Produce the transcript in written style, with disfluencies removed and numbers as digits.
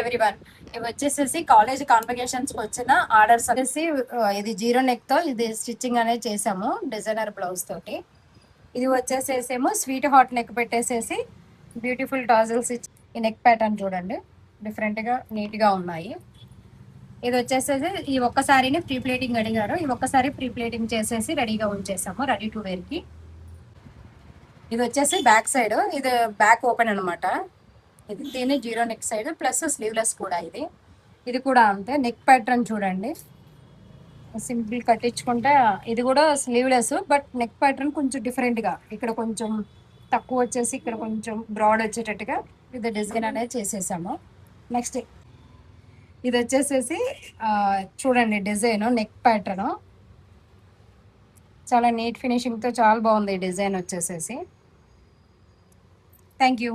Everyone, ఇవి వచ్చేసేసి college convocations కి వచ్చిన ఆర్డర్స్ వచ్చేసి ఇది జీరో నెక్ తో ఇది స్టిచ్చింగ్ అనేది చేసాము డిజైనర్ బ్లౌజ్ తోటి. ఇది వచ్చేసేసేమో స్వీట్ హాట్ నెక్ పెట్టేసేసి బ్యూటిఫుల్ టాజిల్స్ ఇచ్చి ఈ నెక్ ప్యాటర్న్ చూడండి డిఫరెంట్ గా నీట్ గా ఉన్నాయి. ఇది వచ్చేసేసి ఈ ఒక్కసారిని ప్రీ ప్లేటింగ్ అడిగారు, ఈ ఒక్కసారి ప్రీ ప్లేటింగ్ చేసేసి రెడీగా ఉంచేసాము రెడీ టు వేర్ కి. ఇది వచ్చేసి బ్యాక్ సైడ్, ఇది బ్యాక్ ఓపెన్ అనమాట. ఇది దీని zero neck side plus sleeveless కూడా. ఇది కూడా అంతే. నెక్ ప్యాటర్న్ చూడండి సింపుల్ కట్టించుకుంటే ఇది కూడా స్లీవ్లెస్, బట్ నెక్ ప్యాటర్న్ కొంచెం డిఫరెంట్గా ఇక్కడ కొంచెం తక్కువ వచ్చేసి ఇక్కడ కొంచెం బ్రాడ్ వచ్చేటట్టుగా ఇది డిజైన్ అనేది చేసేసాము. నెక్స్ట్ ఇది వచ్చేసేసి చూడండి డిజైన్ నెక్ ప్యాటర్న్ చాలా నీట్ ఫినిషింగ్తో చాలా బాగుంది ఈ డిజైన్ వచ్చేసేసి. Thank you.